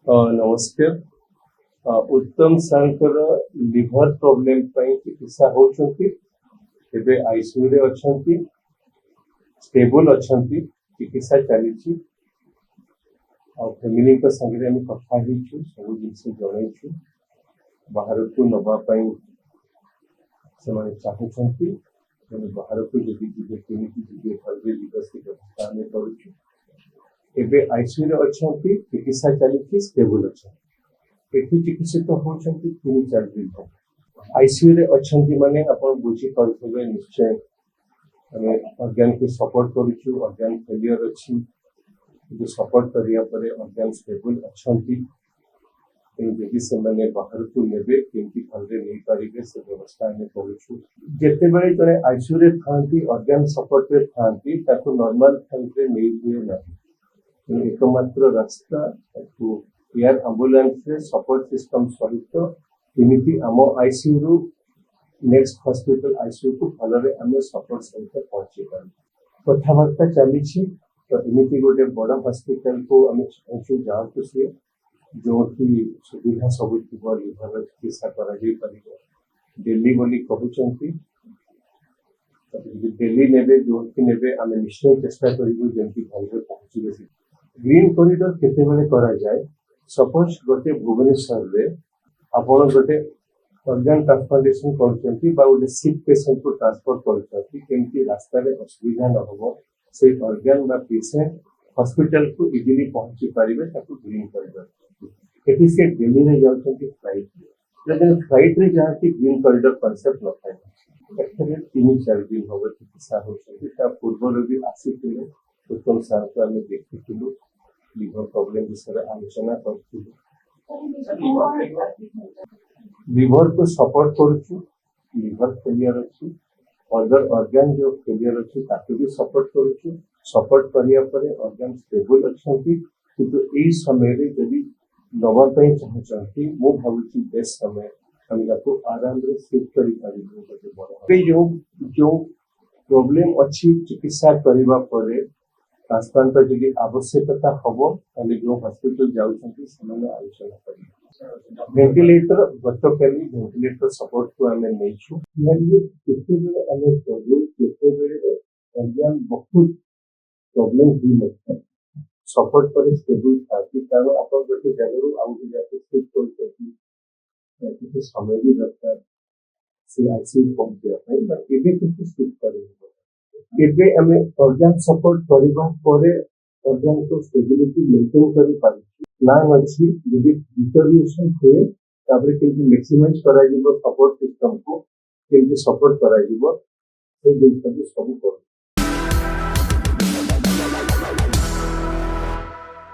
नमस्कार। उत्तम सांकर liver problem चिकित्सा होती आईसीयू रे अछंती स्टेबल अछंती चिकित्सा चली फैमिली संगे आम कथा सब जिन जन बाहर को नवापाई से चाहती बाहर को जब जी भले से व्यवस्था आम करुचु एवं आईसीयू रे अछंती चिकित्सा चली स्टेबल अच्छा एठी चिकित्सित होती 3-4 दिन आईसीयू रे अछंती माने आपण बुझी पारुथबे निश्चय आमे ऑर्गन को सपोर्ट करूछु ऑर्गन फेलियर अछि जो सपोर्ट करिया परे ऑर्गन स्टेबल अछंती यदि से माने बाहर को नेबे केमती भले नहीं पारिबे से व्यवस्था आमे करूछु जेते बेले जने आईसीयू रे थांती ऑर्गन सपोर्ट रे थांती ताको नॉर्मल हेल्थ रे नहीं हुए नाही एकमात्र रास्ता ताको एयर एम्बुलेंस रे सपोर्ट सिस्टम सहित केमिति आम आईसीयू रु नेक्स्ट हॉस्पिटल आईसीयू को भलरे आम सपोर्ट सहित पहुंची पार कथबार्ता चली तो एमती गोटे बड़ हॉस्पिटल को आम चाहूँ जातु सी जो सुविधा सब थी लिभर चिकित्सा कर दिल्ली बोली कहते दिल्ली ने जो ने आम निश्चय चेष्टा करूँ जमी भलरे पहुँचे ग्रीन कॉरिडोर केते बेले करा जाए सपोज गोटे भुवनेश्वर रे आपण गोटे ऑर्गन ट्रांसप्लांटेशन करछंती बा गोटे सिक पेशेंट को ट्रांसफर करछंती केमती रास्ता रे असुविधा न हो से ऑर्गन बा पेशेंट हॉस्पिटल को इजीली पहुंची पारिबे ताको ग्रीन कॉरिडोर एटी से दिल्ली रे जाउछंती फ्लाइट लेकिन फ्लाइट रे जाती ग्रीन कॉरिडोर कांसेप्ट न थाए एक्चुअली 3-4 दिन होबे चिकित्सा होछंती ता पूर्व भी आसीथिले उत्तम सर को आम देखिलु लिभर प्रॉब्लम विषय आलोचना कर लिभर को सपोर्ट करुचु लिभर फेलियर अच्छी अदर ऑर्गन जो फेलियर अच्छी ताकि भी सपोर्ट करुचु सपोर्ट करिया परे ऑर्गन स्टेबल अच्छी किंतु एई समय रे यदि नवा पई चाहछंती मो भाबुची बेस्ट समय हम को आराम रे सिट करि पारिबो गोटे बड़ जो प्रॉब्लम अच्छी चिकित्सा करिबा परे ट्रांसप्लांट जदि आवश्यकता हम ताले जो हॉस्पिटल जाउछंती ସେମାନେ आलोचना करिबे वेंटिलेटर गतकाली वेंटिलेटर सपोर्ट को आमे नैछु म्हणजे केते बेले आमे करू केते बेले ऑर्गन बहुत प्रॉब्लम ही नଥାଏ सपोर्ट पर स्टेबल थाकी कारण आपण गोटे जगह आउट जाके शिफ्ट करछंती किसी समय भी दरकार से आईसीयू पहुंचे बट एबे किसी शिफ्ट करेंगे एबे हमें ऑर्गन सपोर्ट करबा परे ऑर्गन को स्टेबिलिटी मेंटेन करि पारि प्लान अछि यदि डिटोरिएशन हुए ताबरे केमि मैक्सिमाइज करा जिवो सपोर्ट सिस्टम को केमि सपोर्ट करा जिवो ए दिन सब करू